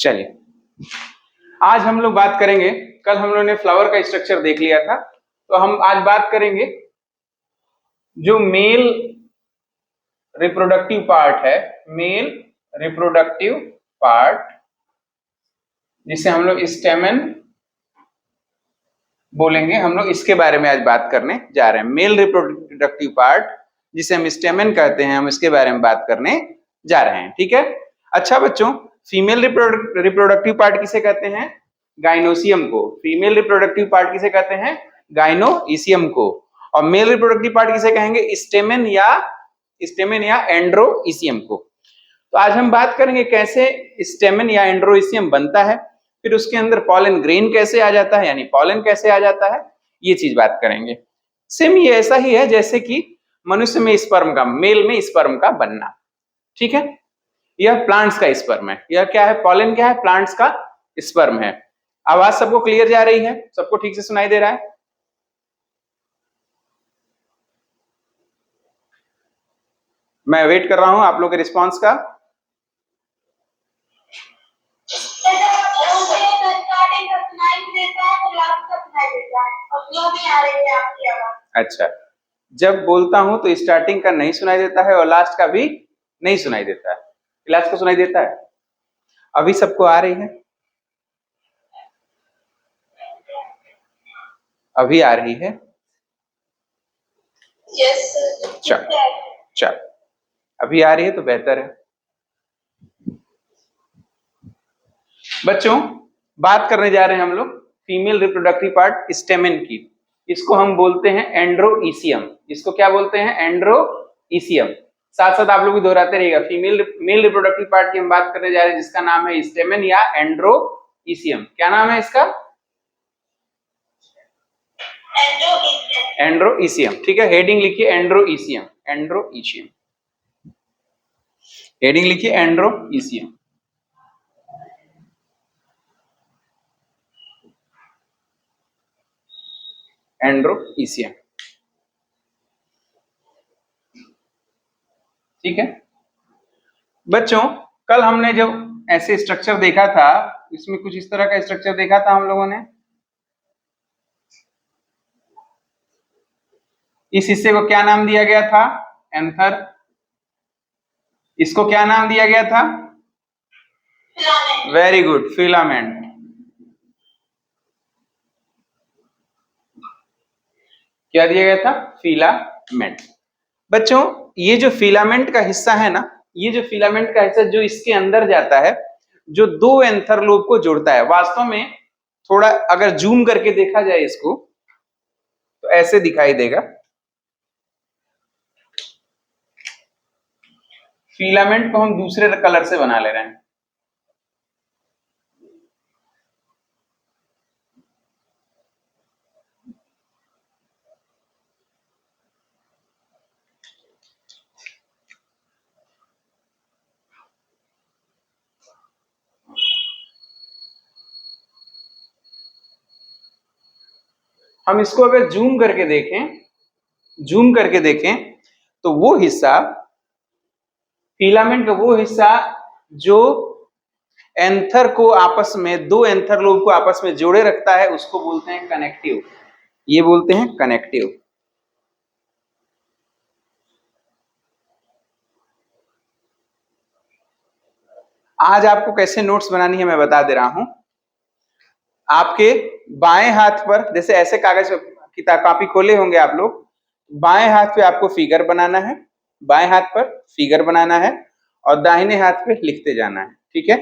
चलिए, आज हम लोग बात करेंगे, कल हम लोगों ने फ्लावर का स्ट्रक्चर देख लिया था, तो हम आज बात करेंगे जो मेल रिप्रोडक्टिव पार्ट है, मेल रिप्रोडक्टिव पार्ट जिसे हम लोग स्टेमन बोलेंगे, हम लोग इसके बारे में आज बात करने जा रहे हैं। मेल रिप्रोडक्टिव पार्ट जिसे हम स्टेमन कहते हैं, हम इसके बारे में बात करने जा रहे हैं। ठीक है। अच्छा बच्चों, फीमेल रिप्रोडक्टिव पार्ट किसे कहते हैं? गाइनोसियम को। फीमेल रिप्रोडक्टिव पार्ट किसे कहते हैं? गाइनोइसियम को। और मेल रिप्रोडक्टिव पार्ट किसे कहेंगे? स्टेमन या एंड्रोइसियम को। तो आज हम बात करेंगे कैसे स्टेमन या एंड्रोइसियम बनता है, फिर उसके अंदर पॉलन ग्रेन कैसे आ जाता है, यानी पॉलन कैसे आ जाता है, ये चीज बात करेंगे। सेम ये ऐसा ही है जैसे कि मनुष्य में स्पर्म का, मेल में स्पर्म का बनना। ठीक है। यह प्लांट्स का स्पर्म है। यह क्या है? पॉलन क्या है? प्लांट्स का स्पर्म है। आवाज सबको क्लियर जा रही है? सबको ठीक से सुनाई दे रहा है? मैं वेट कर रहा हूं आप लोग के रिस्पॉन्स का। अच्छा, जब बोलता हूं तो स्टार्टिंग का नहीं सुनाई देता है और लास्ट का भी नहीं सुनाई देता है। लास्ट को सुनाई देता है? अभी सबको आ रही है? अभी आ रही है? चल चल, अभी आ रही है तो बेहतर है। बच्चों, बात करने जा रहे हैं हम लोग फीमेल रिप्रोडक्टिव पार्ट स्टेमन की। इसको हम बोलते हैं एंड्रोइसियम। इसको क्या बोलते हैं? एंड्रोइसियम। साथ साथ आप लोग भी दोहराते रहिएगा। मेल रिप्रोडक्टिव पार्ट की हम बात करने जा रहे हैं जिसका नाम है स्टेमन या एंड्रोइसियम। क्या नाम है इसका? एंड्रोइसियम। ठीक है, हेडिंग लिखिए एंड्रोइसियम। एंड्रोइसियम, हेडिंग लिखिए एंड्रोइसियम। एंड्रोइसियम। ठीक है बच्चों, कल हमने जब ऐसे स्ट्रक्चर देखा था, इसमें कुछ इस तरह का स्ट्रक्चर देखा था हम लोगों ने। इस हिस्से को क्या नाम दिया गया था? एंथर। इसको क्या नाम दिया गया था? Very good, filament. क्या दिया गया था? फिलामेंट। बच्चों, ये जो फिलामेंट का हिस्सा है ना, ये जो फिलामेंट का हिस्सा जो इसके अंदर जाता है, जो दो एंथर लोब को जोड़ता है, वास्तव में थोड़ा अगर जूम करके देखा जाए इसको तो ऐसे दिखाई देगा। फिलामेंट को हम दूसरे कलर से बना ले रहे हैं। हम इसको अगर जूम करके देखें तो वो हिस्सा, फिलामेंट का वो हिस्सा जो एंथर को आपस में, दो एंथर लोब को आपस में जोड़े रखता है, उसको बोलते हैं कनेक्टिव। ये बोलते हैं कनेक्टिव। आज आपको कैसे नोट्स बनानी है मैं बता दे रहा हूं। आपके बाएं हाथ पर, जैसे ऐसे कागज किताब कॉपी खोले होंगे आप लोग, बाएं हाथ पे आपको फिगर बनाना है, बाएं हाथ पर फिगर बनाना है और दाहिने हाथ पे लिखते जाना है। ठीक है,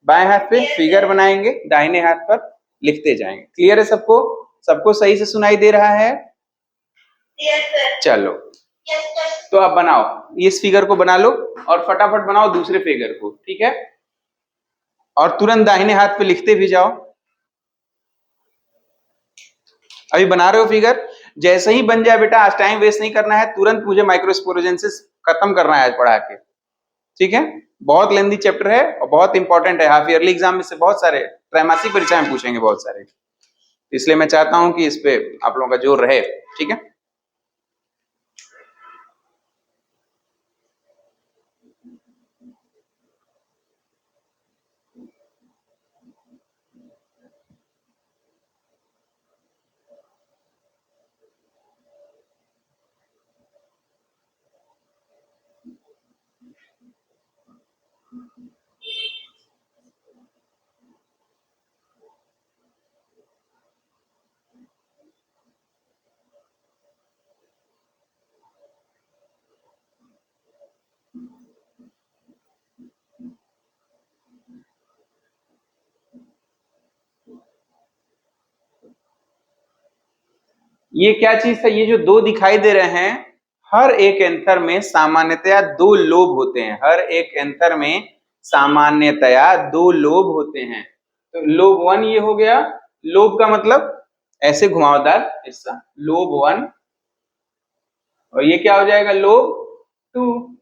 बाएं हाथ पे फिगर बनाएंगे, दाहिने हाथ पर लिखते जाएंगे। क्लियर है सबको? सबको सही से सुनाई दे रहा है? चलो, तो आप बनाओ, इस फिगर को बना लो और फटाफट बनाओ दूसरे फिगर को। ठीक है, और तुरंत दाहिने हाथ पे लिखते भी जाओ। अभी बना रहे हो फिगर? जैसे ही बन जाए बेटा, आज टाइम वेस्ट नहीं करना है, तुरंत मुझे माइक्रोस्पोरोजेंसिस खत्म करना है आज पढ़ा के। ठीक है, बहुत लेंदी चैप्टर है और बहुत इंपॉर्टेंट है। हाफ ईयरली एग्जाम में से बहुत सारे, त्रैमासिक परीक्षा में पूछेंगे बहुत सारे, इसलिए मैं चाहता हूं कि इस पे आप लोगों का जोर रहे। ठीक है, ये क्या चीज था, ये जो दो दिखाई दे रहे हैं, हर एक एंथर में सामान्यतया दो लोब होते हैं। हर एक एंथर में सामान्यतया दो लोब होते हैं। तो लोब वन ये हो गया, लोब का मतलब ऐसे घुमावदार हिस्सा, लोब वन, और ये क्या हो जाएगा, लोब टू।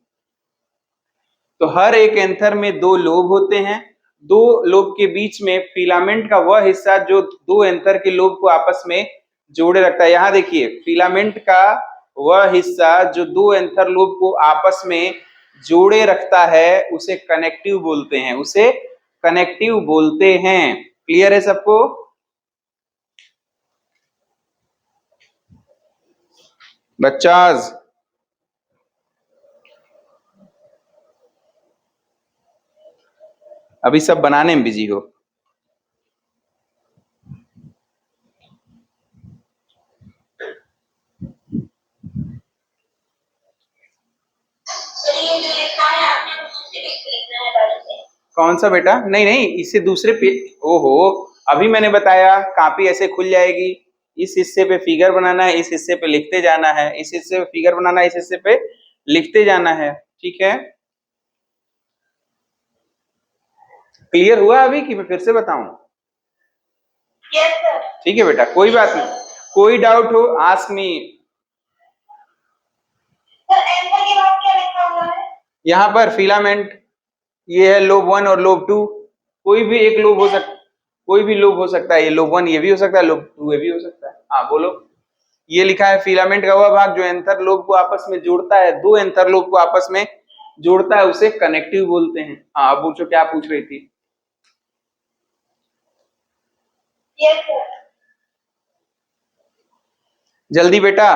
तो हर एक एंथर में दो लोब होते हैं। दो लोब के बीच में फिलामेंट का वह हिस्सा जो दो एंथर के लोब को आपस में जोड़े रखता है। यहां देखिए, फिलामेंट का वह हिस्सा जो दो एंथर लोब को आपस में जोड़े रखता है उसे कनेक्टिव बोलते हैं, उसे कनेक्टिव बोलते हैं। क्लियर है सबको? बच्चाज, अभी सब बनाने में बिजी हो। कौन सा बेटा? नहीं नहीं, इससे दूसरे पे। ओहो, अभी मैंने बताया कॉपी ऐसे खुल जाएगी, इस हिस्से पे फिगर बनाना है, इस हिस्से पे लिखते जाना है, इस हिस्से पे फिगर बनाना है, इस हिस्से पे लिखते जाना है। ठीक है, क्लियर हुआ अभी कि मैं फिर से बताऊं? Yes sir. ठीक है बेटा, कोई बात नहीं, कोई डाउट हो आस्क मी। सर एंकर के बाद क्या लिखा हुआ है? यहाँ पर फिलामेंट, ये है लोब वन और लोब टू। कोई भी एक लोब हो सकता, कोई भी लोब हो सकता है। ये लोब वन ये भी हो सकता है, लोब टू ये भी हो सकता है। हाँ बोलो। ये लिखा है फिलामेंट का वह भाग जो एंथर लोब को आपस में जोड़ता है, दो एंथर लोब को आपस में जोड़ता है, उसे कनेक्टिव बोलते हैं। हाँ अब पूछो, क्या पूछ रही थी? Yes sir. जल्दी बेटा,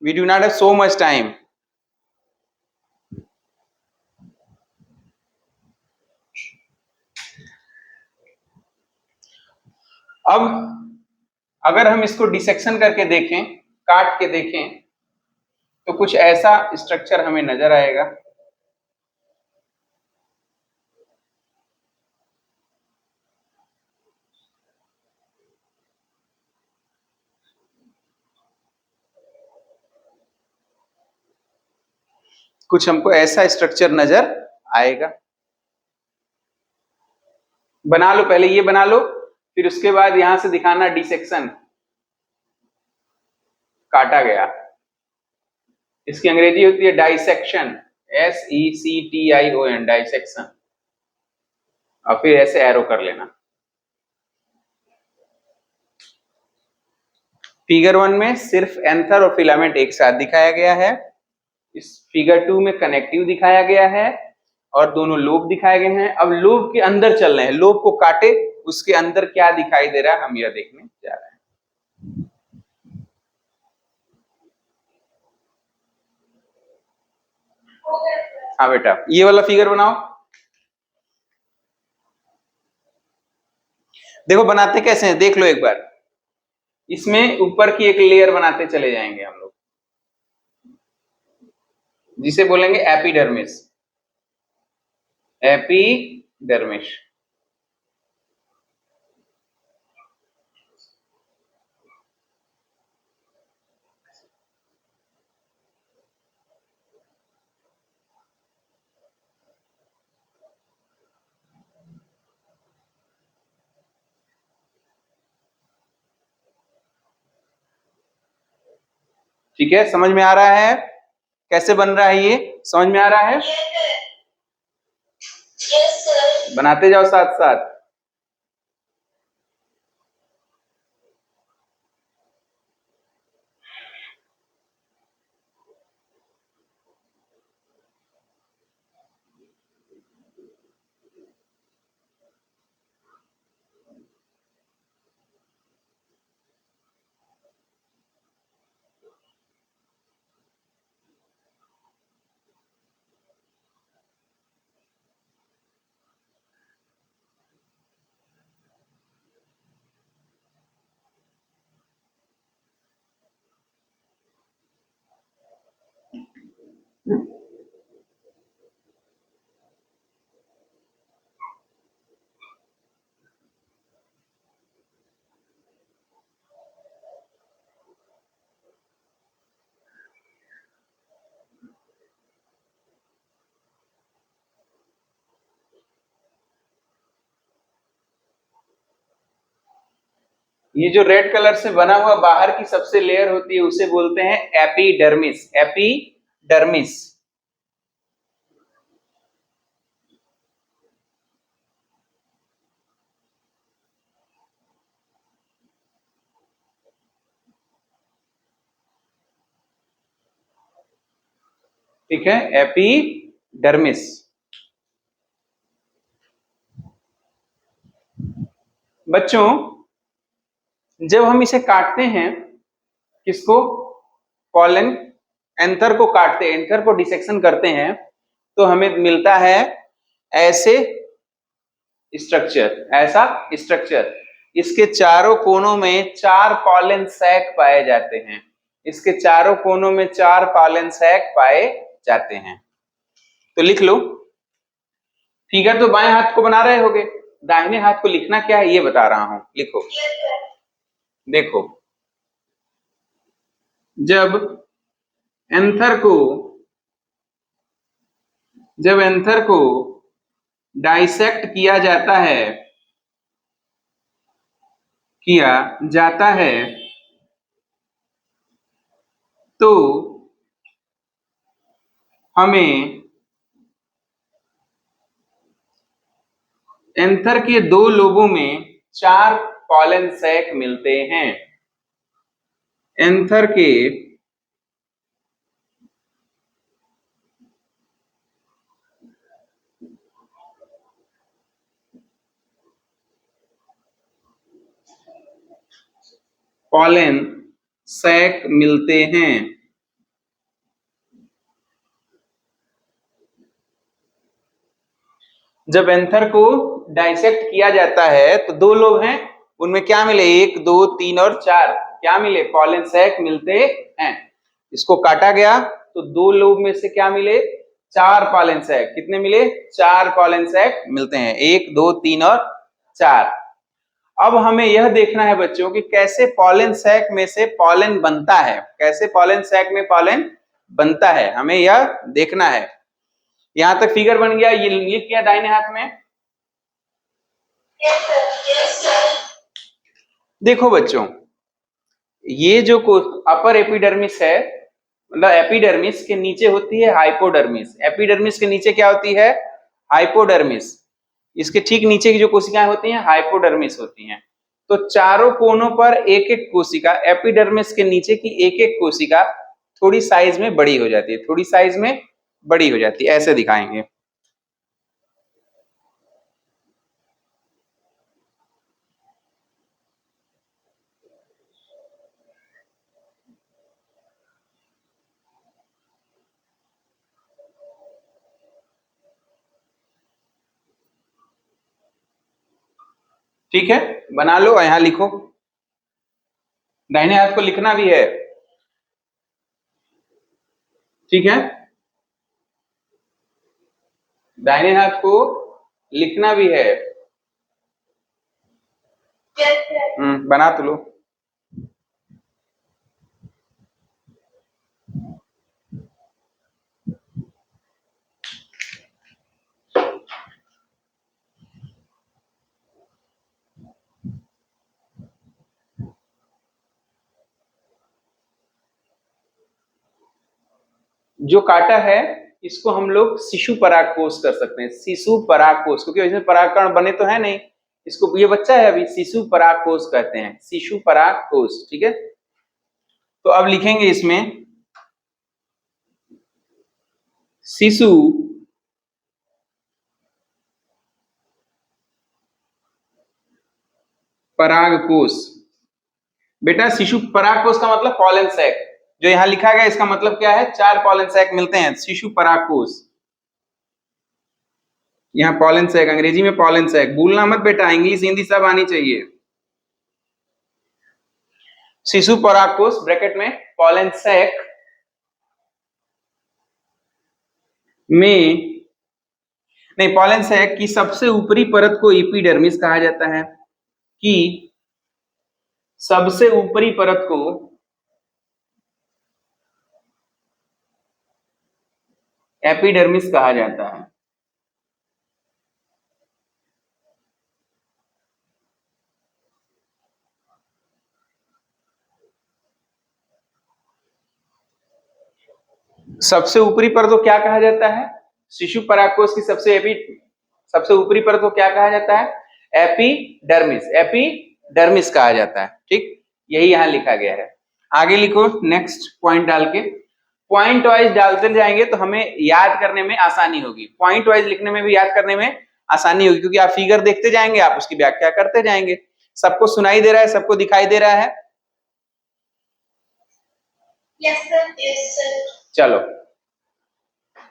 we do not have so much time. अब अगर हम इसको डिसेक्शन करके देखें, काट के देखें, तो कुछ ऐसा स्ट्रक्चर हमें नजर आएगा। कुछ हमको ऐसा स्ट्रक्चर नजर आएगा। बना लो, पहले ये बना लो, फिर उसके बाद यहां से दिखाना डिसेक्शन, काटा गया। इसकी अंग्रेजी होती है डाइसेक्शन, SECTION, डाइसेक्शन। और फिर ऐसे एरो कर लेना। फिगर वन में सिर्फ एंथर और फिलामेंट एक साथ दिखाया गया है। इस फिगर टू में कनेक्टिव दिखाया गया है और दोनों लोब दिखाए गए हैं। अब लोब के अंदर चल रहे हैं, लोब को काटे, उसके अंदर क्या दिखाई दे रहा है हम यह देखने जा रहे हैं। हाँ बेटा, ये वाला फिगर बनाओ। देखो बनाते कैसे हैं, देख लो एक बार। इसमें ऊपर की एक लेयर बनाते चले जाएंगे हम लोग, जिसे बोलेंगे एपिडर्मिस। एपिडर्मिस। ठीक है, समझ में आ रहा है कैसे बन रहा है? ये समझ में आ रहा है? Yes sir. बनाते जाओ साथ साथ। ये जो रेड कलर से बना हुआ बाहर की सबसे लेयर होती है उसे बोलते हैं एपिडर्मिस। एपिडर्मिस। ठीक है, एपिडर्मिस। बच्चों जब हम इसे काटते हैं, किसको, पॉलन एंथर को काटते हैं, एंथर को डिसेक्शन करते हैं, तो हमें मिलता है ऐसे स्ट्रक्चर, ऐसा स्ट्रक्चर। इसके चारों कोनों में 4 पॉलन सैक पाए जाते हैं। इसके चारों कोनों में 4 पॉलन सैक पाए जाते हैं। तो लिख लो। फिगर तो बाएं हाथ को बना रहे होगे, दाहिने हाथ को लिखना क्या है ये बता रहा हूं, लिखो। देखो, जब एंथर को डाइसेक्ट किया जाता है तो हमें एंथर के 2 लोबों में 4 पॉलन सैक मिलते हैं। एंथर के पॉलन सैक मिलते हैं। जब एंथर को डाइसेक्ट किया जाता है तो 2 लोब हैं, उनमें क्या मिले, 1 2 3 और 4 क्या मिले, पॉलन सैक मिलते हैं। इसको काटा गया तो 2 लोब में से क्या मिले, 4 पॉलन सैक। कितने मिले, 4 पॉलन सैक मिलते हैं, 1 2 3 और 4। अब हमें यह देखना है बच्चों कि कैसे पॉलन सैक में से पॉलन बनता है, कैसे पॉलन सैक में पॉलन बनता है, हमें यह देखना है। यहां तक फिगर बन गया, ये लिख गया दाहिने हाथ में। देखो बच्चों, ये जो अपर एपिडर्मिस है, मतलब एपिडर्मिस के नीचे होती है हाइपोडर्मिस। एपिडर्मिस के नीचे क्या होती है, हाइपोडर्मिस। इसके ठीक नीचे की जो कोशिकाएं होती हैं हाइपोडर्मिस होती हैं। तो चारों कोनों पर एक एक कोशिका, एपिडर्मिस के नीचे की एक एक कोशिका थोड़ी साइज में बड़ी हो जाती है, थोड़ी साइज में बड़ी हो जाती है, ऐसे दिखाएंगे। ठीक है, बना लो, यहां लिखो। दाहिने हाथ को लिखना भी है, ठीक है, दाहिने हाथ को लिखना भी है। बना तो लो। जो काटा है इसको हम लोग शिशु परागकोश कर सकते हैं, शिशु परागकोश, क्योंकि इसमें परागकण बने तो है नहीं, इसको, ये बच्चा है अभी, शिशु परागकोश कहते हैं, शिशु परागकोश। ठीक है, तो अब लिखेंगे इसमें शिशु परागकोश। बेटा शिशु परागकोश का मतलब पॉलन सैक, जो यहां लिखा गया इसका मतलब क्या है, 4 पॉलन सैक मिलते हैं, शिशु परागकोश। यहाँ पॉलन सैक, अंग्रेजी में पॉलन सैक, भूलना मत बेटा, इंग्लिश हिंदी सब आनी चाहिए। शिशु परागकोश ब्रैकेट में पॉलन सैक में, नहीं, पॉलन सैक की सबसे ऊपरी परत को एपिडर्मिस कहा जाता है, कि सबसे ऊपरी परत को एपिडर्मिस कहा जाता है। सबसे ऊपरी परत को क्या कहा जाता है? शिशु परागकोश की सबसे ऊपरी परत को क्या कहा जाता है? एपिडर्मिस। एपिडर्मिस कहा जाता है। ठीक, यही यहां लिखा गया है। आगे लिखो नेक्स्ट पॉइंट डाल के। पॉइंट वाइज डालते जाएंगे तो हमें याद करने में आसानी होगी। पॉइंट वाइज लिखने में भी याद करने में आसानी होगी, क्योंकि आप फिगर देखते जाएंगे, आप उसकी व्याख्या करते जाएंगे। सबको सुनाई दे रहा है? सबको दिखाई दे रहा है? Yes sir. चलो,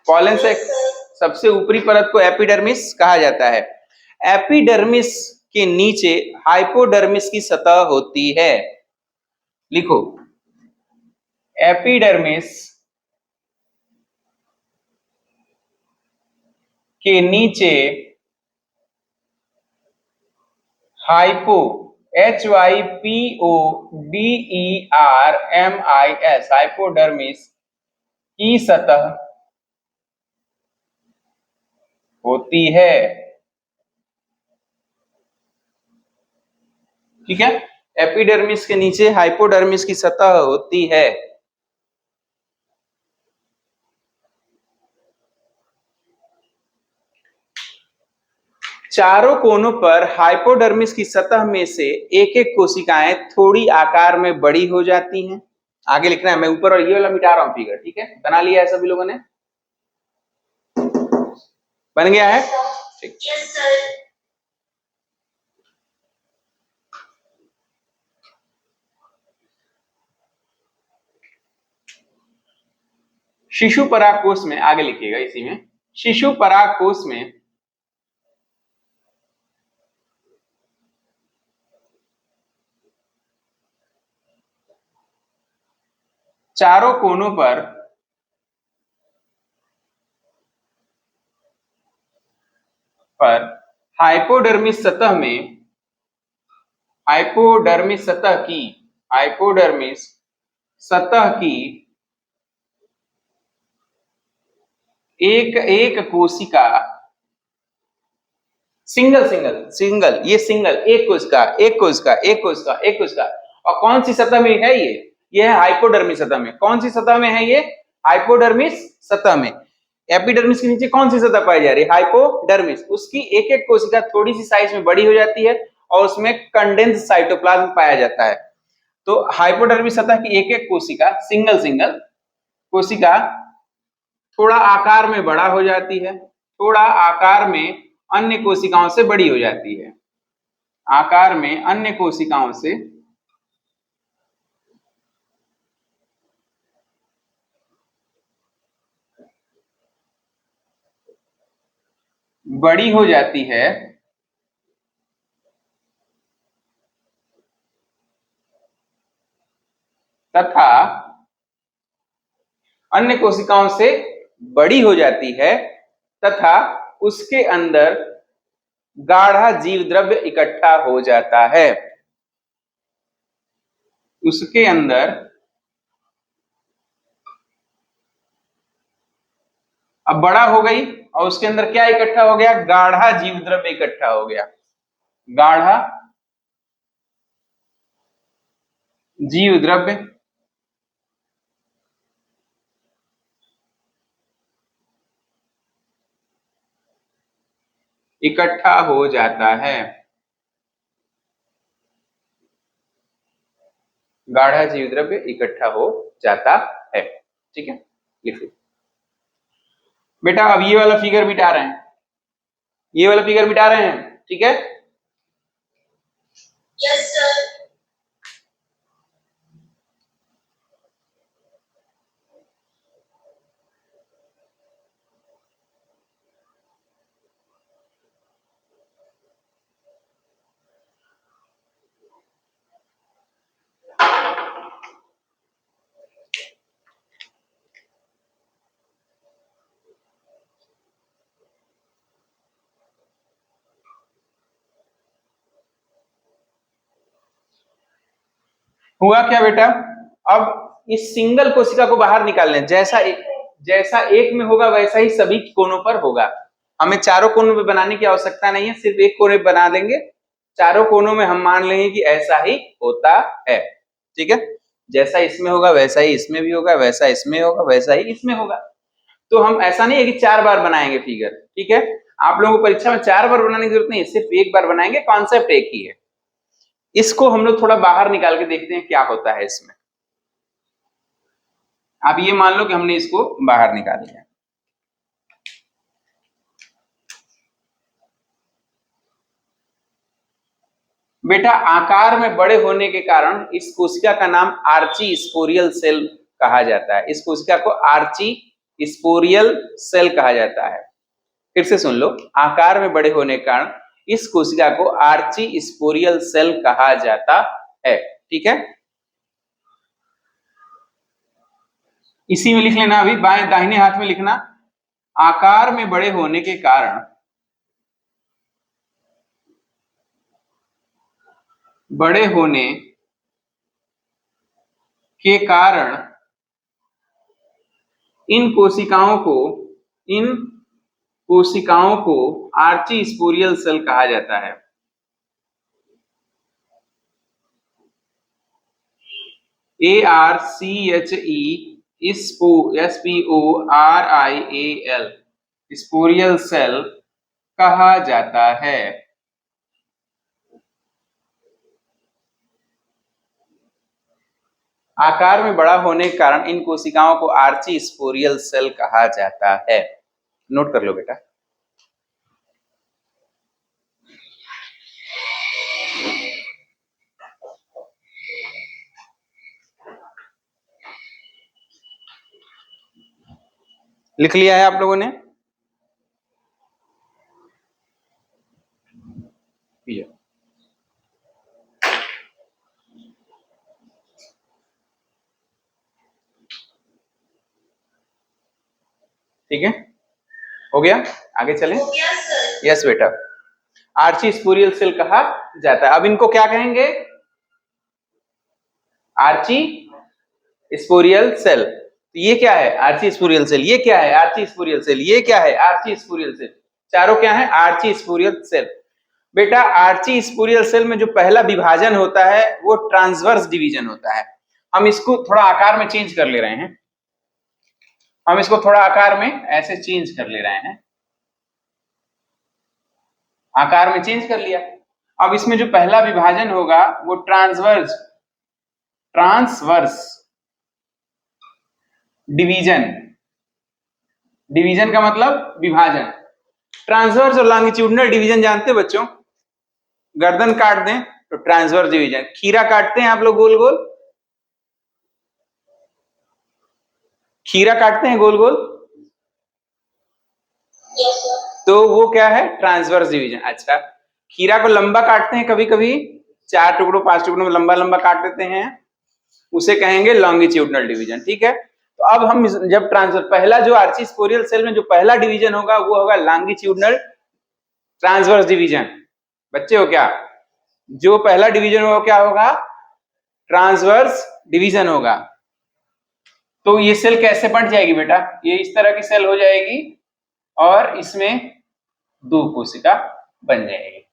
पॉलन से सबसे ऊपरी परत को एपिडर्मिस कहा जाता है। एपिडर्मिस के नीचे हाइपोडर्मिस की सतह होती है। लिखो, एपिडर्मिस के नीचे हाइपो HYPODERMIS हाइपोडर्मिस की सतह होती है। ठीक है, एपिडर्मिस के नीचे हाइपोडर्मिस की सतह होती है। चारों कोनों पर हाइपोडर्मिस की सतह में से एक एक कोशिकाएं थोड़ी आकार में बड़ी हो जाती हैं। आगे लिखना है, मैं ऊपर और ये वाला मिटा रहा हूं फिगर। ठीक है, बना लिया है सभी लोगों ने? बन गया है? ठीक। Yes sir. शिशु परागकोश में, आगे लिखिएगा इसी में, शिशु परागकोश में चारों कोनों पर हाइपोडर्मिस सतह में हाइपोडर्मिस सतह की एक एक कोशिका सिंगल ये सिंगल एक कोशिका। और कौन सी सतह में है ये है हाइपोडर्मिस सतह में। कौन सी सतह में है ये? हाइपोडर्मिस सतह में। एपिडर्मिस के नीचे कौन सी सतह पाई जा रही है? हाइपोडर्मिस। उसकी एक एक कोशिका थोड़ी सी साइज में बड़ी हो जाती है और उसमें कंडेंस साइटोप्लाज्म पाया जाता है। तो हाइपोडर्मिस सतह की एक एक कोशिका सिंगल कोशिका थोड़ा आकार में बड़ा हो जाती है, थोड़ा आकार में अन्य कोशिकाओं से बड़ी हो जाती है, आकार में अन्य कोशिकाओं से बड़ी हो जाती है तथा अन्य कोशिकाओं से बड़ी हो जाती है तथा उसके अंदर गाढ़ा जीव द्रव्य इकट्ठा हो जाता है। उसके अंदर अब बड़ा हो गई और उसके अंदर क्या इकट्ठा हो गया? गाढ़ा जीव द्रव्य इकट्ठा हो गया। गाढ़ा जीव द्रव्य इकट्ठा हो जाता है। गाढ़ा जीव द्रव्य इकट्ठा हो जाता है। ठीक है, लिखिए बेटा। अब ये वाला फिगर मिटा रहे हैं, ये वाला फिगर मिटा रहे हैं। ठीक है, यस सर। हुआ क्या बेटा? अब इस सिंगल कोशिका को बाहर निकाल लें। जैसा एक में होगा वैसा ही सभी कोनों पर होगा। हमें चारों कोनों में बनाने की आवश्यकता नहीं है, सिर्फ एक कोने बना देंगे। चारों कोनों में हम मान लेंगे कि ऐसा ही होता है। ठीक है, जैसा इसमें होगा वैसा ही इसमें भी होगा, वैसा इसमें होगा वैसा ही इसमें होगा। तो हम ऐसा नहीं है कि 4 बार बनाएंगे फिगर, ठीक है। आप लोगों को परीक्षा में 4 बार बनाने की जरूरत नहीं है, सिर्फ एक बार बनाएंगे, कॉन्सेप्ट एक ही है। इसको हम लोग थोड़ा बाहर निकाल के देखते हैं क्या होता है इसमें। आप ये मान लो कि हमने इसको बाहर निकाल लिया। बेटा आकार में बड़े होने के कारण इस कोशिका का नाम आर्ची स्पोरियल सेल कहा जाता है। इस कोशिका को आर्ची स्पोरियल सेल कहा जाता है। फिर से सुन लो, आकार में बड़े होने के कारण इस कोशिका को आर्ची स्पोरियल सेल कहा जाता है, ठीक है। इसी में लिख लेना, अभी बाएं दाहिने हाथ में लिखना, आकार में बड़े होने के कारण बड़े होने के कारण इन कोशिकाओं को आर्ची स्पोरियल सेल कहा जाता है। ARCHE स्पोरियल सेल कहा जाता है। आकार में बड़ा होने के कारण इन कोशिकाओं को आर्ची स्पोरियल सेल कहा जाता है। नोट कर लो बेटा। लिख लिया है आप लोगों ने? ठीक है, हो गया, आगे चलें। हो गया सर। यस बेटा, आर्ची स्पोरियल सेल कहा जाता है। अब इनको क्या कहेंगे? Archesporial cell. तो ये क्या है? Archesporial cell. ये क्या है? Archesporial cell. ये क्या है? Archesporial cell. चारों क्या है? Archesporial cell. बेटा आर्ची स्पोरियल सेल में जो पहला विभाजन होता है वो ट्रांसवर्स डिवीजन होता है। हम इसको थोड़ा आकार में चेंज कर ले रहे हैं, हम इसको थोड़ा आकार में ऐसे चेंज कर ले रहे हैं, आकार में चेंज कर लिया। अब इसमें जो पहला विभाजन होगा वो ट्रांसवर्स डिवीजन। डिवीजन का मतलब विभाजन। ट्रांसवर्स और लॉन्गिट्यूडिनल डिवीजन जानते हो बच्चों? गर्दन काट दें तो ट्रांसवर्स डिवीजन। खीरा काटते हैं आप लोग गोल गोल, खीरा काटते हैं गोल गोल, तो वो क्या है? Transverse division. अच्छा, खीरा को लंबा काटते हैं कभी कभी, 4 टुकड़ों 5 टुकड़ों में लंबा लंबा काट देते हैं, उसे कहेंगे लॉन्गिट्यूडिनल डिवीजन, ठीक है। तो अब हम जब पहला जो आर्ची स्पोरियल सेल में जो पहला डिवीजन होगा वो होगा लॉन्गिट्यूडिनल ट्रांसवर्स डिवीजन। बच्चे हो क्या? जो पहला डिवीजन होगा क्या होगा? ट्रांसवर्स डिवीजन होगा। तो ये सेल कैसे बन जाएगी बेटा? ये इस तरह की सेल हो जाएगी और इसमें 2 कोशिका बन जाएगी,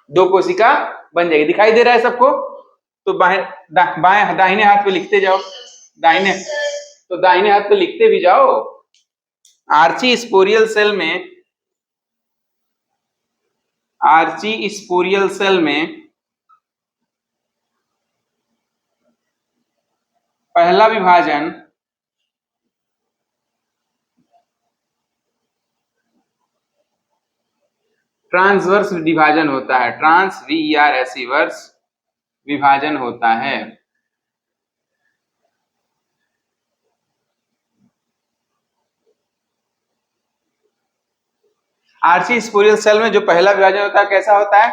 2 कोशिका बन जाएगी। दिखाई दे रहा है सबको? तो बाएं दाहिने हाथ पे लिखते जाओ, दाहिने हाथ पे लिखते भी जाओ। आर्ची स्पोरियल सेल में पहला विभाजन ट्रांसवर्स विभाजन होता है, ट्रांसवर्स विभाजन होता है। आर्ची स्पोरियल सेल में जो पहला विभाजन होता है कैसा होता है?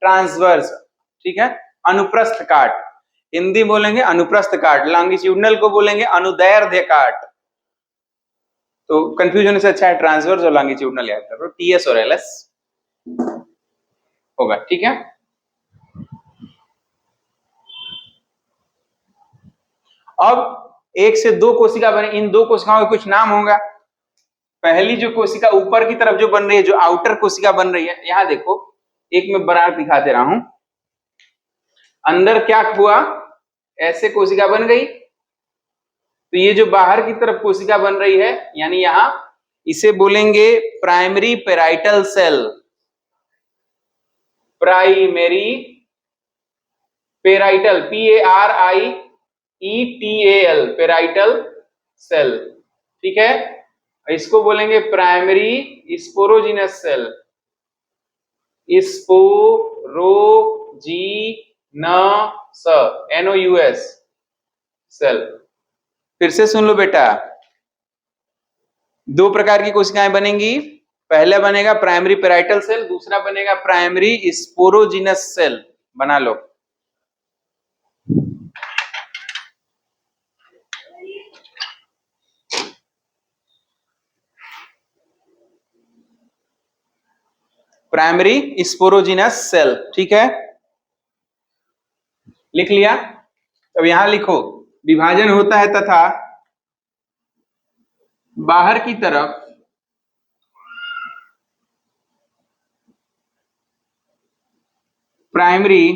ट्रांसवर्स, ठीक है। अनुप्रस्थ काट, हिंदी बोलेंगे अनुप्रस्थ काट, लॉन्गिट्यूडिनल को बोलेंगे अनुदैर्ध्य काट। तो कंफ्यूज होने से अच्छा है ट्रांसवर्स और लॉन्गिट्यूडिनल याद करो, टीएस और एलएस होगा, ठीक है। अब 1 से 2 कोशिका बने, इन 2 कोशिकाओं के कुछ नाम होगा। पहली जो कोशिका ऊपर की तरफ जो बन रही है, जो आउटर कोशिका बन रही है, यहां देखो, एक मैं बना दिखा दे रहा हूं। अंदर क्या हुआ? ऐसे कोशिका बन गई, तो ये जो बाहर की तरफ कोशिका बन रही है यानी यहां, इसे बोलेंगे primary parietal cell. Primary parietal, PARIETAL, parietal cell, ठीक है। इसको बोलेंगे primary sporogenous cell, sporogenous, NOUS cell. फिर से सुन लो बेटा, दो प्रकार की कोशिकाएं बनेंगी। पहला बनेगा प्राइमरी पेराइटल सेल, दूसरा बनेगा प्राइमरी स्पोरोजिनस सेल। बना लो। प्राइमरी स्पोरोजिनस सेल, ठीक है, लिख लिया। अब यहां लिखो, विभाजन होता है तथा बाहर की तरफ primary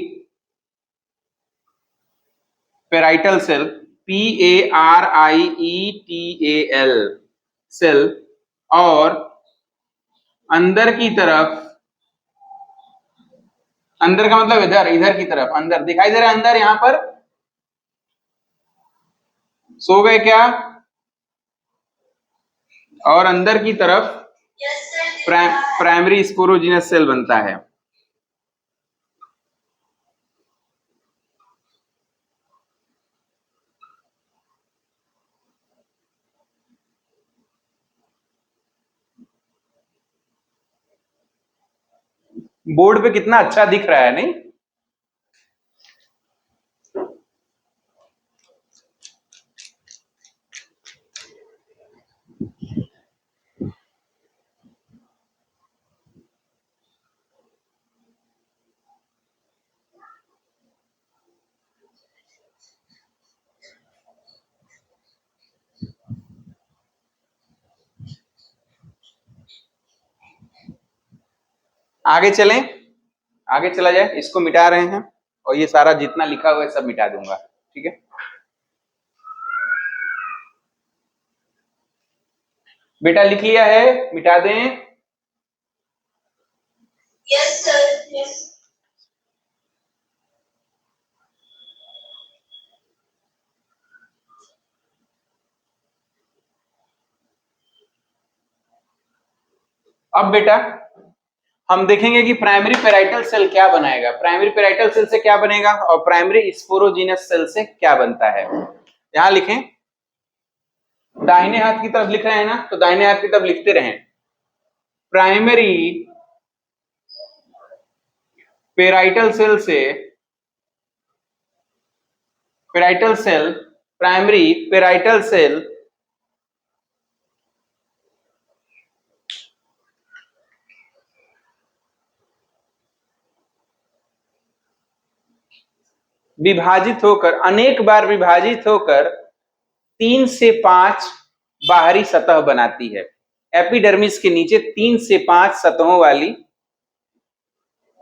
parietal cell, PARIETAL cell, और अंदर की तरफ, अंदर का मतलब इधर, इधर की तरफ, अंदर दिखाई दे रहा है, अंदर यहां पर सो गए क्या, और अंदर की तरफ Yes, sir. Primary sporogenous cell बनता है। बोर्ड पे कितना अच्छा दिख रहा है, नहीं? आगे चलें, आगे चला जाए। इसको मिटा रहे हैं और ये सारा जितना लिखा हुआ है सब मिटा दूंगा, ठीक है। बेटा लिख लिया है, मिटा दें। Yes, sir. Yes. अब बेटा हम देखेंगे कि प्राइमरी पेराइटल सेल क्या बनाएगा, प्राइमरी पेराइटल सेल से क्या बनेगा और प्राइमरी स्पोरोजिनस सेल से क्या बनता है। यहां लिखें, दाहिने हाथ की तरफ लिख रहे हैं ना, तो दाहिने हाथ की तरफ लिखते रहें। प्राइमरी पेराइटल सेल से, parietal cell, primary parietal cell विभाजित होकर, अनेक बार विभाजित होकर 3 से 5 बाहरी सतह बनाती है। एपिडर्मिस के नीचे 3 से 5 सतहों वाली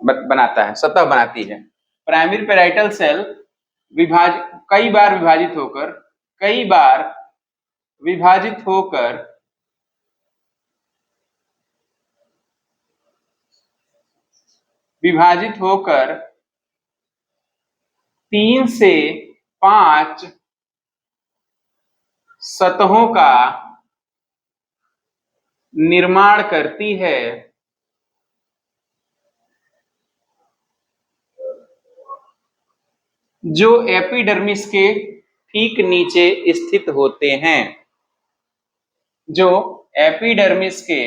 बनाता है, सतह बनाती है। प्राइमरी पेराइटल सेल कई बार विभाजित होकर, कई बार विभाजित होकर विभाजित होकर 3 से 5 सतहों का निर्माण करती है। जो एपिडर्मिस के ठीक नीचे स्थित होते हैं, जो एपिडर्मिस के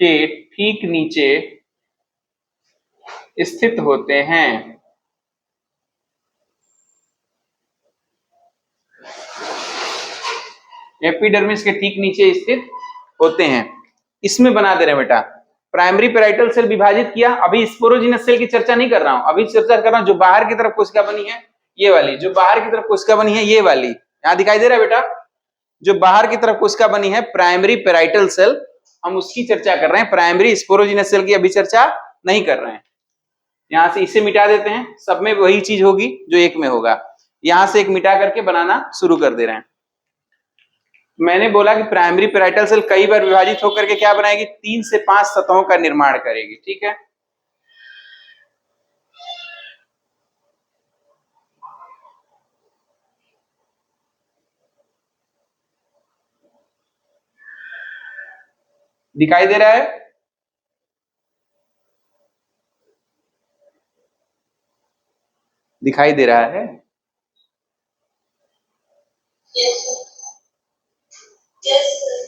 ठीक नीचे स्थित होते हैं। एपिडर्मिस के ठीक नीचे स्थित होते हैं। इसमें बना दे रहे हैं बेटा, प्राइमरी पेराइटल सेल विभाजित किया। अभी स्पोरोजिनस सेल की चर्चा नहीं कर रहा हूं, अभी चर्चा कर रहा हूं जो बाहर की तरफ कोशिका बनी है, ये वाली, जो बाहर की तरफ कोशिका बनी है, ये वाली यहां दिखाई दे रहा है बेटा, जो बाहर की तरफ कोशिका बनी है प्राइमरी पेराइटल सेल, हम उसकी चर्चा कर रहे हैं। प्राइमरी स्पोरोजिनस सेल की अभी चर्चा नहीं कर रहे हैं। यहां से इसे मिटा देते हैं, सब में वही चीज होगी जो एक में होगा। यहां से एक मिटा करके बनाना शुरू कर दे रहे हैं। मैंने बोला कि प्राइमरी पेराइटल सेल कई बार विभाजित होकर के क्या बनाएगी, 3 से 5 सतहों का निर्माण करेगी। ठीक है, दिखाई दे रहा है? दिखाई दे रहा है? Yes, sir. Yes, sir.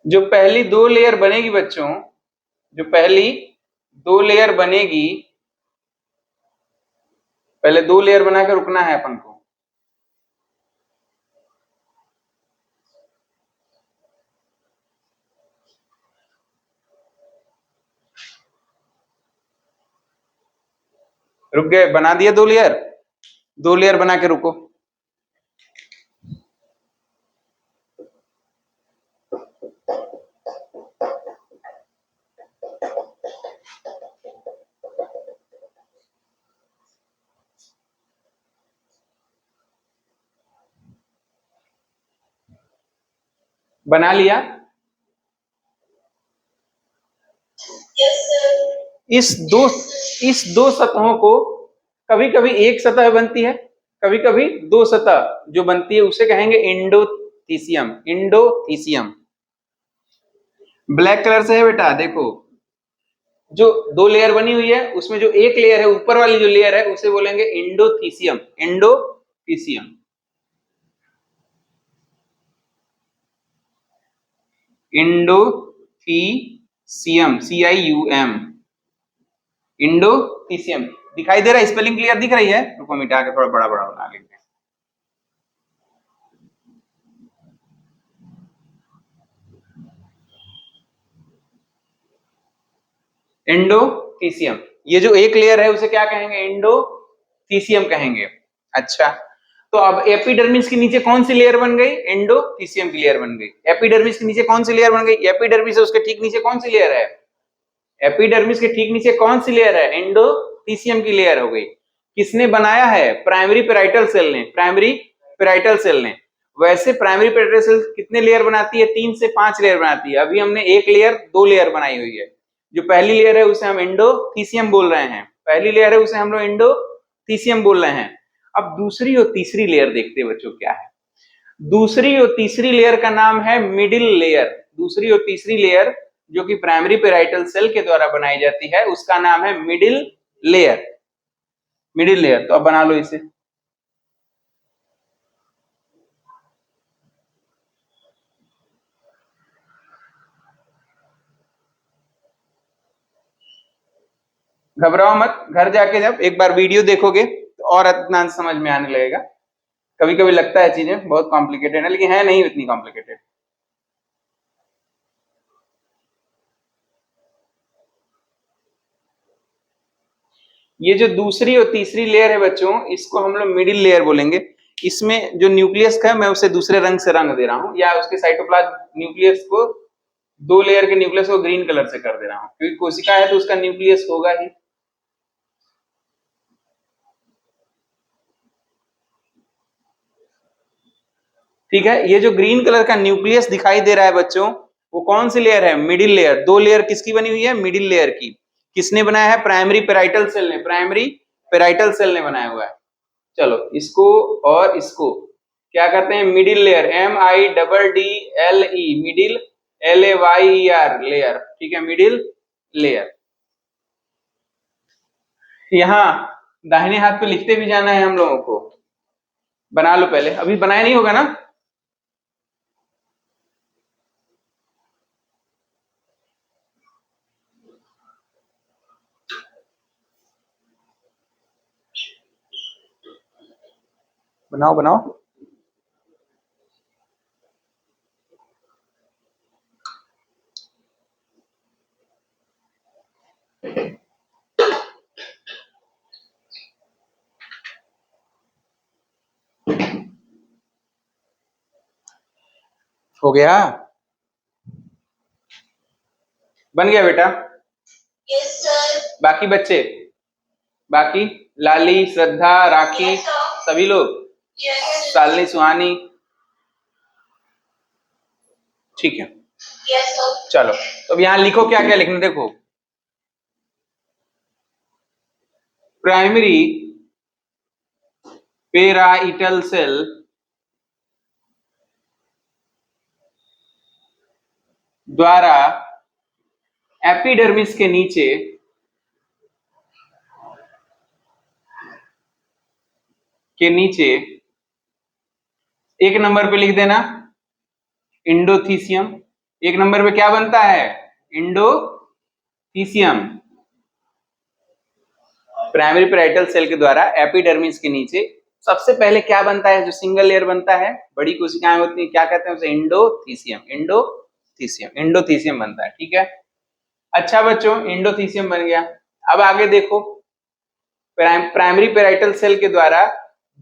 जो पहली 2 लेयर बनेगी बच्चों, जो पहली 2 लेयर बनेगी, पहले 2 लेयर बनाकर रुकना है अपन को। रुक गए? बना दिया 2 लेयर? 2 लेयर बना के रुको। बना लिया? Yes, sir. इस दो सतहों को कभी कभी एक सतह बनती है, कभी कभी 2 सतह जो बनती है उसे कहेंगे इंडोथीसियम। इंडोथीसियम ब्लैक कलर से है बेटा, देखो जो 2 लेयर बनी हुई है उसमें जो एक लेयर है, ऊपर वाली जो लेयर है उसे बोलेंगे इंडोथीसियम। इंडोथीसियम, इंडोथीसियम, CIUM, इंडोथीसियम। दिखाई दे रहा है? स्पेलिंग क्लियर दिख रही है? रुको मिटा के थोड़ा बड़ा बड़ा बना लेते हैं। इंडोथीसियम, ये जो एक लेयर है उसे क्या कहेंगे? इंडोथीसियम कहेंगे। अच्छा, तो अब एपिडर्मिस के नीचे कौन सी लेयर बन गई? इंडोथीसियम की लेयर बन गई। एपिडर्मिस के नीचे कौन सी लेयर बन गई? एपिडर्मिस है, उसके ठीक नीचे कौन सी लेयर है? एपिडर्मिस के ठीक नीचे कौन सी लेयर है? इंडोथीसियम की लेयर हो गई। किसने बनाया है? प्राइमरी पेराइटल सेल ने। प्राइमरी पेराइटल सेल ने। वैसे प्राइमरी पेराइटल सेल कितने लेयर बनाती है? 3 से 5 लेयर बनाती है। अभी हमने एक लेयर 2 लेयर बनाई हुई है। जो पहली लेयर है उसे हम इंडोथीसियम बोल रहे हैं, पहली लेयर है उसे हम लोग इंडोथीसियम बोल रहे हैं। अब दूसरी और तीसरी लेयर देखते हैं बच्चों क्या है। दूसरी और तीसरी लेयर का नाम है मिडिल लेयर। दूसरी और तीसरी लेयर जो कि प्राइमरी पेराइटल सेल के द्वारा बनाई जाती है उसका नाम है मिडिल लेयर। मिडिल लेयर, तो अब बना लो इसे। घबराओ मत, घर जाके जब एक बार वीडियो देखोगे तो और इतना समझ में आने लगेगा। कभी कभी लगता है चीजें बहुत कॉम्प्लिकेटेड है, लेकिन है नहीं इतनी कॉम्प्लिकेटेड। ये जो दूसरी और तीसरी लेयर है बच्चों, इसको हम लोग मिडिल लेयर बोलेंगे। इसमें जो न्यूक्लियस है मैं उसे दूसरे रंग से रंग दे रहा हूं, या उसके साइटोप्लाज्म न्यूक्लियस को, 2 लेयर के न्यूक्लियस को ग्रीन कलर से कर दे रहा हूं, क्योंकि कोशिका है तो उसका न्यूक्लियस होगा ही। ठीक है, ये जो ग्रीन कलर का न्यूक्लियस दिखाई दे रहा है बच्चों, वो कौन सी लेयर है? Middle layer. 2 लेयर किसकी बनी हुई है? मिडिल लेयर की। किसने बनाया है? प्राइमरी पेराइटल सेल ने। प्राइमरी पेराइटल सेल ने बनाया हुआ है। चलो इसको और इसको क्या कहते हैं? Middle layer. MIDDLE, middle, LAYER, layer. ठीक है, मिडिल लेयर। यहां दाहिने हाथ पे लिखते भी जाना है हम लोगों को। बना लो पहले, अभी बनाया नहीं होगा ना? बनाओ बनाओ। हो गया? बन गया बेटा? Yes, sir. बाकी बच्चे, बाकी लाली, श्रद्धा, राखी, Yes, sir. सभी लोग, Yes, sir. शालिनी, सुहानी, ठीक है। Yes, sir. चलो, तो अब यहाँ लिखो, क्या क्या लिखना, देखो। प्राइमरी पेराइटल सेल द्वारा एपिडर्मिस के नीचे एक नंबर पे लिख देना इंडोथीसियम। एक नंबर पे क्या बनता है? इंडोथीसियम। प्राइमरी पेराइटल सेल के द्वारा एपिडर्मिस के नीचे सबसे पहले क्या बनता है? जो सिंगल लेयर बनता है, बड़ी कोशिकाएं होती हैं, क्या कहते हैं उसे? इंडोथीसियम बनता है, ठीक है। अच्छा बच्चों, इंडोथीसियम बन गया। अब आगे देखो, प्राइमरी पेराइटल सेल के द्वारा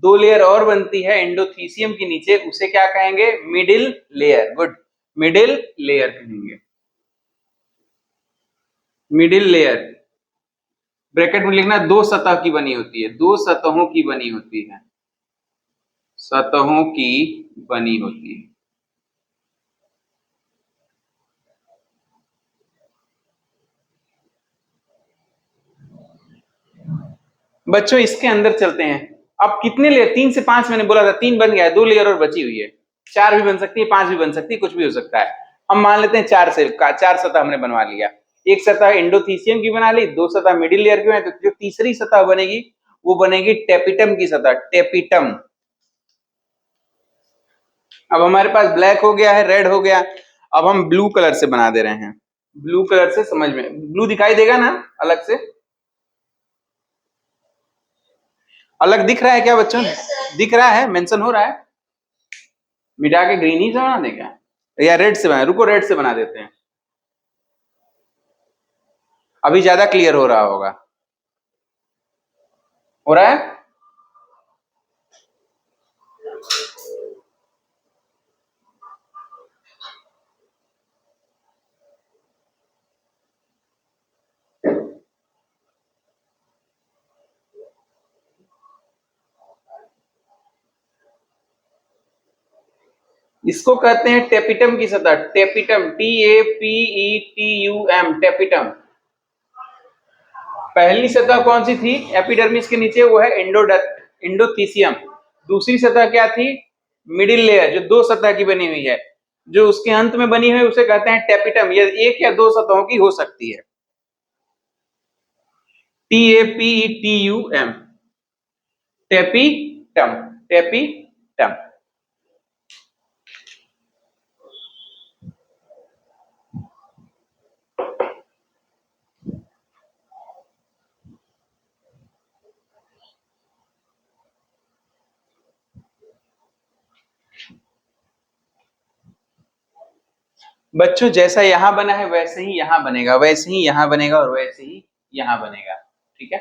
दो लेयर और बनती है एंडोथीसियम के नीचे, उसे क्या कहेंगे? Middle layer. Good, middle layer कहेंगे। मिडिल लेयर ब्रैकेट में लिखना, दो सतह की बनी होती है, दो सतहों की बनी होती है, सतहों की बनी होती है। बच्चों इसके अंदर चलते हैं। अब कितने लेयर? 3 से 5 मैंने बोला था, 3 बन गया है, 2 लेयर और बची हुई है। 4 भी बन सकती है, 5 भी बन सकती है, कुछ भी हो सकता है। हम मान लेते हैं 4 सेल का, 4 सतह हमने बनवा लिया। एक सतह एंडोथीसियम की बना ली, 2 सतह मिडिल लेयर की है, तो जो तीसरी सतह बनेगी वो बनेगी टेपिटम की सतह, टेपिटम। अब हमारे पास ब्लैक हो गया है, रेड हो गया, अब हम ब्लू कलर से बना दे रहे हैं। ब्लू कलर से, समझ में ब्लू दिखाई देगा ना अलग से? अलग दिख रहा है क्या बच्चों? Yes, sir. दिख रहा है, मेंशन हो रहा है। मिटा के ग्रीन ही से बना दें क्या, या रेड से बना? रुको, रेड से बना देते हैं, अभी ज्यादा क्लियर हो रहा होगा। हो रहा है? इसको कहते हैं टेपिटम की सतह, टेपिटम, TAPETUM, टेपिटम। पहली सतह कौन सी थी एपिडर्मिस के नीचे? वो है इंडोथीसियम। दूसरी सतह क्या थी? मिडिल लेयर, जो दो सतह की बनी हुई है, जो उसके अंत में बनी हुई उसे कहते हैं टेपिटम। ये एक या दो सतहों की हो सकती है। TAPETUM, tapetum, tapetum. बच्चों जैसा यहां बना है वैसे ही यहां बनेगा, वैसे ही यहां बनेगा और वैसे ही यहां बनेगा, ठीक है।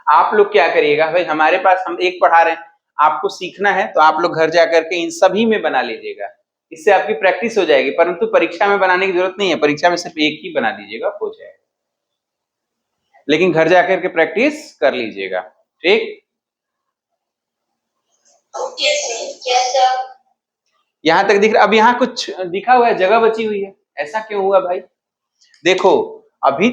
आप लोग क्या करिएगा भाई, हमारे पास हम एक पढ़ा रहे हैं, आपको सीखना है तो आप लोग घर जाकर के इन सभी में बना लीजिएगा, इससे आपकी प्रैक्टिस हो जाएगी। परंतु परीक्षा में बनाने की जरूरत नहीं है, परीक्षा में सिर्फ एक ही बना दीजिएगा, हो जाएगा। लेकिन घर जाकर के प्रैक्टिस कर लीजिएगा, ठीक। Okay, sir. Yes, sir. यहां तक दिख रहा? अब यहाँ कुछ दिखा हुआ है, जगह बची हुई है, ऐसा क्यों हुआ भाई? देखो, अभी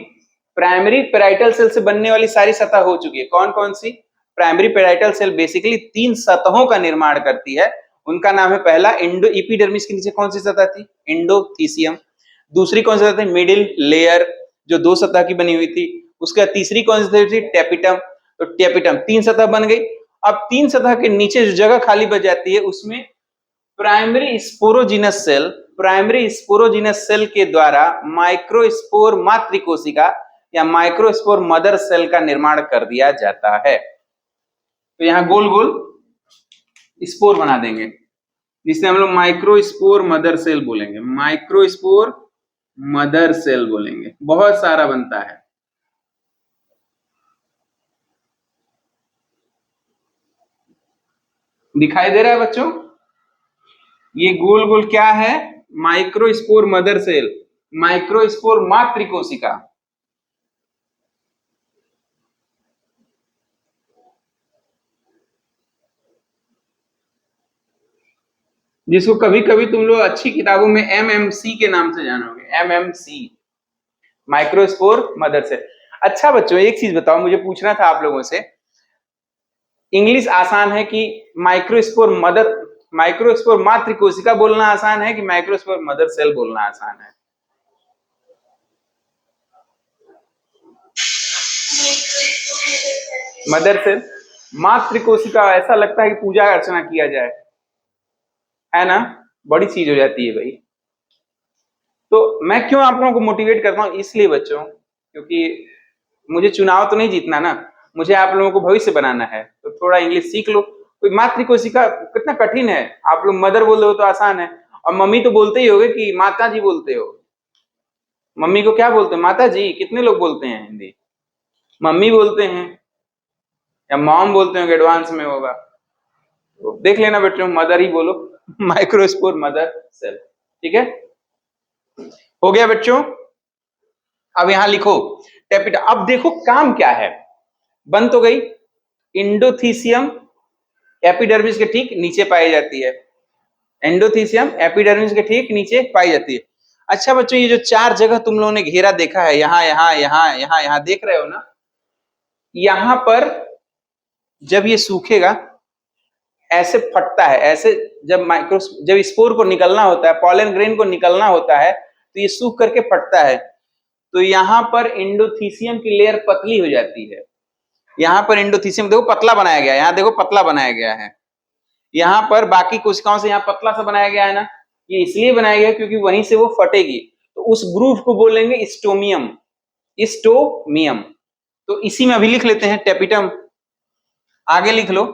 प्राइमरी पेराइटल सेल से बनने वाली सारी सतह हो चुकी है। कौन कौन सी? प्राइमरी पेराइटल सेल बेसिकली 3 सतहों का निर्माण करती है। उनका नाम है, पहला एपिडर्मिस के नीचे कौन सी सतह थी? इंडोथीसियम। दूसरी कौन सी सतह थी? मिडिल लेयर, जो 2 सतह की बनी हुई थी। उसके तीसरी कौन सी थी? टेपिटम। तो टेपिटम 3 सतह बन गई। अब 3 सतह के नीचे जो जगह खाली बच जाती है उसमें प्राइमरी स्पोरोजिनस सेल के द्वारा माइक्रोस्पोर मातृकोशिका या माइक्रोस्पोर मदर सेल का निर्माण कर दिया जाता है। तो यहां गोल गोल स्पोर बना देंगे, जिसे हम लोग माइक्रोस्पोर मदर सेल बोलेंगे, माइक्रोस्पोर मदर सेल बोलेंगे। बहुत सारा बनता है। दिखाई दे रहा है बच्चों? ये गोल गोल क्या है? माइक्रोस्पोर मदर सेल, माइक्रोस्पोर मातृ कोशिका। जिसको कभी कभी तुम लोग अच्छी किताबों में एमएमसी के नाम से जानोगे, एमएमसी, माइक्रोस्पोर मदर सेल। अच्छा बच्चों, एक चीज बताओ, मुझे पूछना था आप लोगों से, इंग्लिश आसान है कि माइक्रोस्पोर मातृ कोशिका बोलना आसान है कि माइक्रोस्पोर मदर सेल बोलना आसान है? मदर सेल, मातृ कोशिका ऐसा लगता है कि पूजा अर्चना किया जाए, है ना, बड़ी चीज हो जाती है भाई। तो मैं क्यों आप लोगों को मोटिवेट करता हूं, इसलिए बच्चों, क्योंकि मुझे चुनाव तो नहीं जीतना ना, मुझे आप लोगों को भविष्य बनाना है, तो थोड़ा इंग्लिश सीख लो। कोई मातृ कोशिका कितना कठिन है, आप लोग मदर बोल रहे हो तो आसान है, और मम्मी तो बोलते ही होगे कि माता जी बोलते हो, मम्मी को क्या बोलते हैं, माता जी, कितने लोग बोलते हैं हिंदी, मम्मी बोलते हैं या मॉम बोलते हैं, एडवांस में होगा, तो देख लेना बेटो, मदर ही बोलो, माइक्रोस्पोर मदर सेल, ठीक है, हो गया बच्चों। अब यहां लिखो टेपिटा, अब देखो काम क्या है, बन तो गई, इंडोथीसियम एपिडर्मिस के ठीक नीचे पाई जाती है, एंडोथीसियम एपिडर्मिस के ठीक नीचे पाई जाती है। अच्छा बच्चों, ये जो चार जगह तुम लोगों ने घेरा देखा है, यहां यहां यहां यहां यहां देख रहे हो ना, यहां पर जब ये सूखेगा ऐसे फटता है, ऐसे जब स्पोर को निकलना होता है, पॉलन ग्रेन को निकलना होता है, तो ये सूख करके फटता है, तो यहां पर एंडोथीसियम की लेयर पतली हो जाती है, यहां पर एंडोथीसियम देखो पतला बनाया गया है, यहां देखो पतला बनाया गया है, यहां पर बाकी कोशिकाओं से यहां पतला सा बनाया गया है ना, ये इसलिए बनाया गया क्योंकि वहीं से वो फटेगी, तो उस ग्रूव को बोलेंगे स्टोमियम, स्टोमियम। तो इसी में अभी लिख लेते हैं टेपिटम, आगे लिख लो,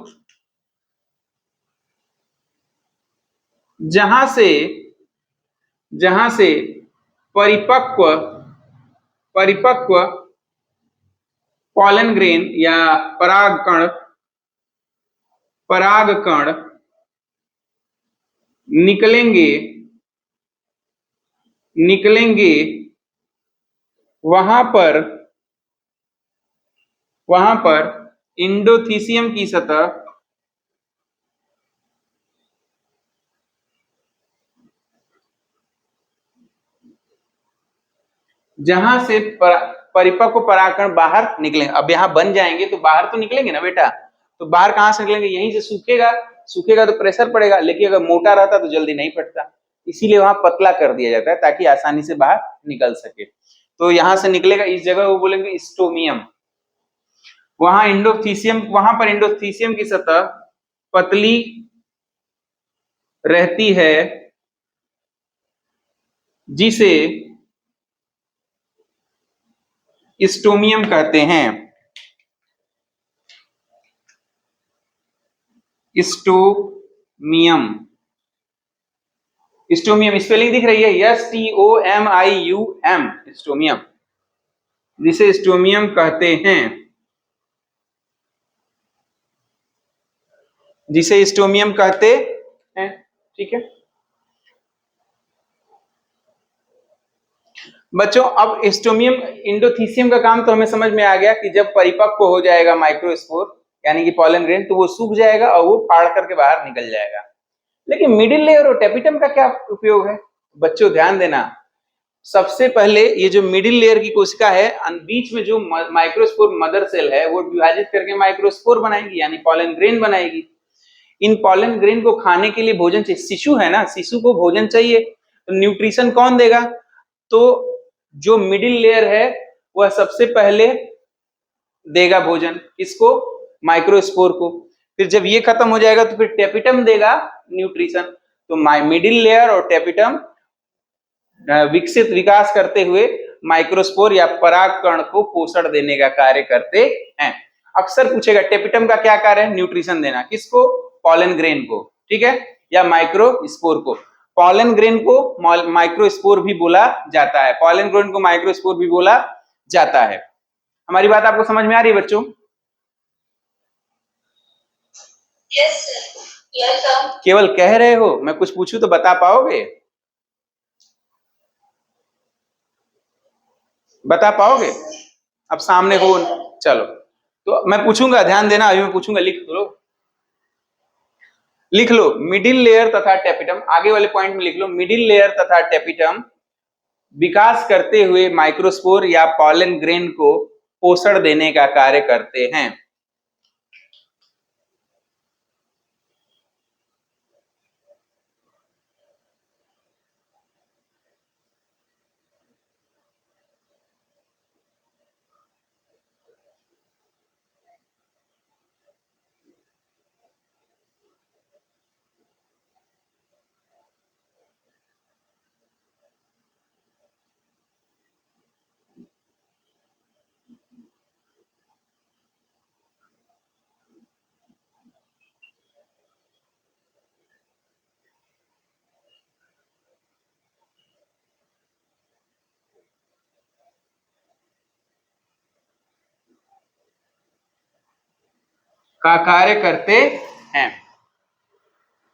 जहां से परिपक्व परिपक्व पॉलन ग्रेन या परागकण निकलेंगे वहां पर इंडोथीसियम की सतह जहां से परिपक्व परागकण बाहर निकलेंगे, अब यहां बन जाएंगे तो बाहर तो निकलेंगे ना बेटा, तो बाहर कहां से निकलेंगे, यहीं से सूखेगा तो प्रेशर पड़ेगा, लेकिन अगर मोटा रहता तो जल्दी नहीं फटता, इसीलिए वहां पतला कर दिया जाता है ताकि आसानी से बाहर निकल सके। तो यहां से निकलेगा, इस जगह वो बोलेंगे स्टोमियम, वहां पर इंडोथीसियम की सतह पतली रहती है, जिसे स्टोमियम कहते हैं, स्टोमियम, स्टोमियम स्पेलिंग दिख रही है, STOMIUM, स्टोमियम, जिसे स्टोमियम कहते हैं, जिसे स्टोमियम कहते हैं, ठीक है बच्चों। अब स्टोमियम इंडोथीसियम का काम तो हमें समझ में आ गया कि जब परिपक्व हो जाएगा माइक्रोस्पोर यानी कि पॉलन ग्रेन, तो वो सूख जाएगा और वो फाड़ करके बाहर निकल जाएगा, लेकिन मिडिल लेयर और टेपिटम का क्या उपयोग है बच्चों, ध्यान देना। सबसे पहले ये जो मिडिल लेयर की कोशिका है, बीच में जो माइक्रोस्पोर मदर सेल है, वो विभाजित करके माइक्रोस्पोर बनाएगी यानी पॉलन ग्रेन बनाएगी। इन पॉलन ग्रेन को खाने के लिए भोजन चाहिए, शिशु है ना, शिशु को भोजन चाहिए, तो न्यूट्रिशन कौन देगा, तो जो मिडिल लेयर है वह सबसे पहले देगा भोजन, किसको, माइक्रोस्पोर को, फिर जब ये खत्म हो जाएगा तो फिर टेपिटम देगा न्यूट्रिशन। तो मिडिल लेयर और टेपिटम विकास करते हुए माइक्रोस्पोर या परागकण को पोषण देने का कार्य करते हैं। अक्सर पूछेगा टेपिटम का क्या कार्य है, न्यूट्रिशन देना, किसको, पॉलन ग्रेन को, ठीक है, या माइक्रोस्पोर को। पॉलन ग्रेन को माइक्रोस्पोर भी बोला जाता है, पॉलन ग्रेन को माइक्रोस्पोर भी बोला जाता है। हमारी बात आपको समझ में आ रही है बच्चों? Yes sir, yes sir. केवल कह रहे हो, मैं कुछ पूछूं तो बता पाओगे? बता पाओगे? अब सामने हो, चलो तो मैं पूछूंगा, ध्यान देना, अभी मैं पूछूंगा, लिख लो मिडिल लेयर तथा टेपिटम, आगे वाले पॉइंट में लिख लो, मिडिल लेयर तथा टेपिटम विकास करते हुए माइक्रोस्पोर या पॉलन ग्रेन को पोषण देने का कार्य करते हैं। का कार्य करते हैं,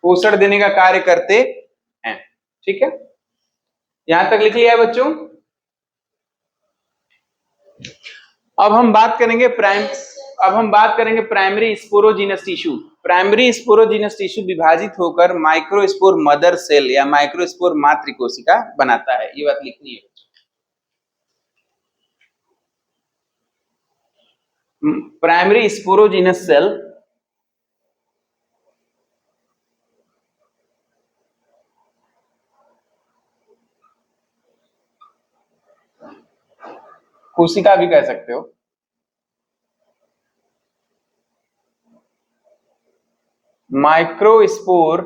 पोषण देने का कार्य करते हैं। ठीक है, यहां तक लिख लिया है बच्चों? अब हम बात करेंगे primary sporogenous tissue. Primary sporogenous tissue विभाजित होकर माइक्रोस्पोर मदर सेल या माइक्रोस्पोर मातृ कोशिका बनाता है, ये बात लिखनी है। प्राइमरी स्पोरोजीनस सेल कोशिका भी कह सकते हो, माइक्रोस्पोर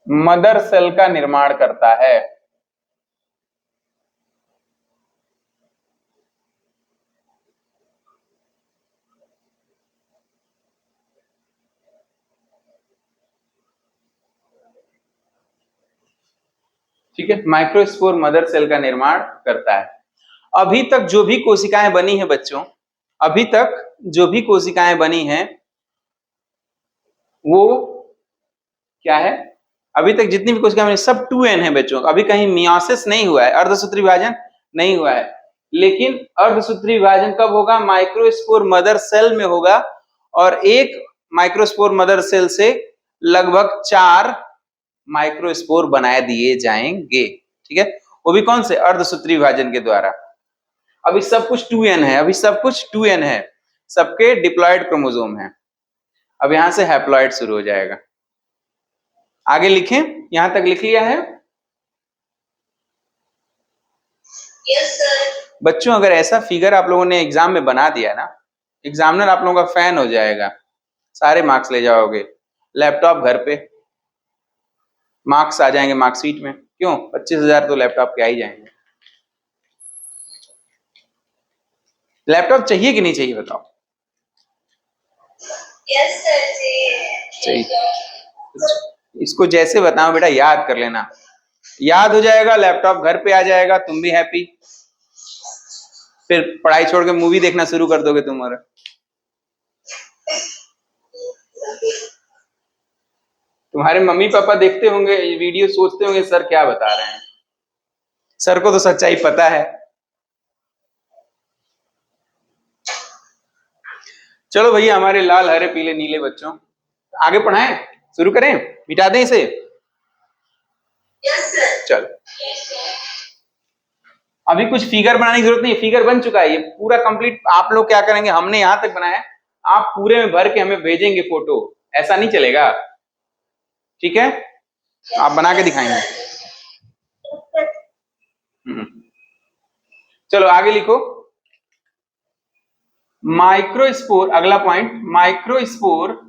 मदर सेल का निर्माण करता है। ठीक है, माइक्रोस्पोर मदर सेल का निर्माण करता है। अभी तक जो भी कोशिकाएं बनी है बच्चों, अभी तक जो भी कोशिकाएं बनी हैं वो क्या है, अभी तक जितनी भी कोशिकाएं बनी सब 2n है बच्चों, अभी कहीं मियोसिस नहीं हुआ है, अर्धसूत्री विभाजन नहीं हुआ है। लेकिन अर्धसूत्री विभाजन कब होगा? माइक्रोस्पोर मदर सेल में होगा, और एक माइक्रोस्पोर मदर सेल से लगभग 4 माइक्रोस्पोर बनाए दिए जाएंगे। ठीक है, वो भी कौन से? अर्धसूत्री विभाजन के द्वारा। अभी सब कुछ 2n है, अभी सब कुछ 2n है, सबके डिप्लॉयड क्रोमोसोम है। अब यहां से हैप्लॉयड शुरू हो जाएगा। आगे लिखें, यहां तक लिख लिया है? Yes sir. बच्चों अगर ऐसा फिगर आप लोगों ने एग्जाम में बना दिया ना, एग्जामिनर आप लोगों का फैन हो जाएगा, सारे मार्क्स ले जाओगे, लैपटॉप घर पे, मार्क्स आ जाएंगे मार्कशीट में। क्यों? 25,000 तो लैपटॉप के आ ही जाएंगे। लैपटॉप चाहिए कि नहीं चाहिए बताओ? यस सर चाहिए। इसको जैसे बताओ बेटा, याद कर लेना, याद हो जाएगा, लैपटॉप घर पे आ जाएगा, तुम भी हैप्पी, फिर पढ़ाई छोड़ के मूवी देखना शुरू कर दोगे तुम। और तुम्हारे मम्मी पापा देखते होंगे ये वीडियो, सोचते होंगे सर क्या बता रहे हैं, सर को तो सच्चाई पता है। चलो भैया, हमारे लाल हरे पीले नीले बच्चों, आगे पढ़ाएं, शुरू करें, मिटा दें इसे? Yes sir. चलो, अभी कुछ फिगर बनाने की जरूरत नहीं है, फिगर बन चुका है, ये पूरा कंप्लीट। आप लोग क्या करेंगे, हमने यहां तक बनाया, आप पूरे में भर के हमें भेजेंगे फोटो, ऐसा नहीं चलेगा। ठीक है, आप बना के दिखाएंगे। चलो आगे लिखो, माइक्रोस्पोर, अगला पॉइंट, माइक्रोस्पोर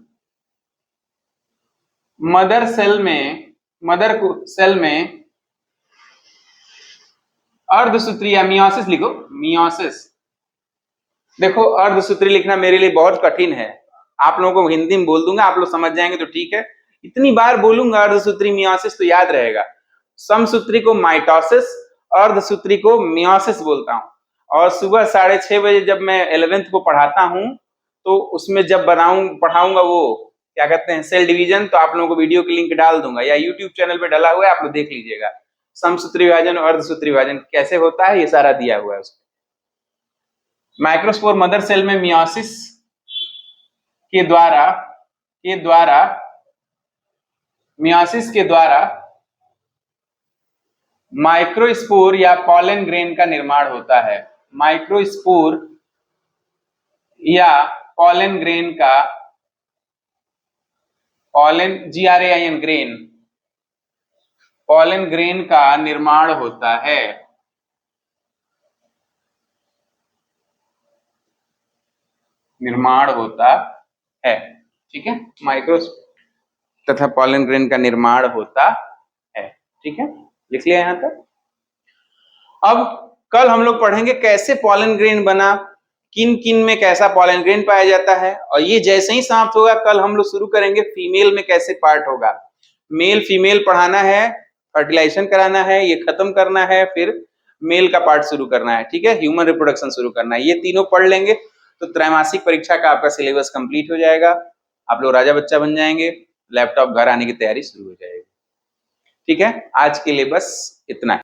मदर सेल में अर्धसूत्री या मियोसिस लिखो, मियोसिस। देखो अर्धसूत्री लिखना मेरे लिए बहुत कठिन है, आप लोगों को हिंदी में बोल दूंगा, आप लोग समझ जाएंगे तो ठीक है, इतनी बार बोलूंगा अर्धसूत्री मियोसिस तो याद रहेगा। समसूत्री को माइटोसिस, अर्धसूत्री को मियोसिस बोलता हूं। और सुबह 6:30 बजे जब मैं 11th को पढ़ाता हूं, तो उसमें जब पढ़ाऊंगा वो क्या कहते हैं, सेल डिवीजन, तो आप लोगों को वीडियो की लिंक डाल दूंगा, या यूट्यूब चैनल पे डाला हुआ है, आप लोग देख लीजिएगा। समसूत्री विभाजन और अर्धसूत्री विभाजन कैसे होता है ये सारा दिया हुआ है उसमें। माइक्रोस्पोर मदर सेल में मियोसिस के द्वारा माइक्रोस्पोर या पॉलन ग्रेन का निर्माण होता है। माइक्रोस्पोर या पॉलन ग्रेन का पॉलन ग्रेन का निर्माण होता है। ठीक है, माइक्रो तथा पॉलन ग्रेन का निर्माण होता है। ठीक है, लिख लिया यहां तक। अब कल हम लोग पढ़ेंगे कैसे पॉलन ग्रेन बना, किन किन में कैसा पॉलन ग्रेन पाया जाता है, और ये जैसे ही समाप्त होगा कल हम लोग शुरू करेंगे फीमेल में कैसे पार्ट होगा। मेल फीमेल पढ़ाना है, फर्टिलाइजेशन कराना है, ये खत्म करना है, फिर मेल का पार्ट शुरू करना है। ठीक है, ह्यूमन रिप्रोडक्शन शुरू करना है। ये तीनों पढ़ लेंगे तो त्रैमासिक परीक्षा का आपका सिलेबस कंप्लीट हो जाएगा, आप लोग राजा बच्चा बन जाएंगे, लैपटॉप घर आने की तैयारी शुरू हो जाएगी। ठीक है, आज के लिए बस इतना है।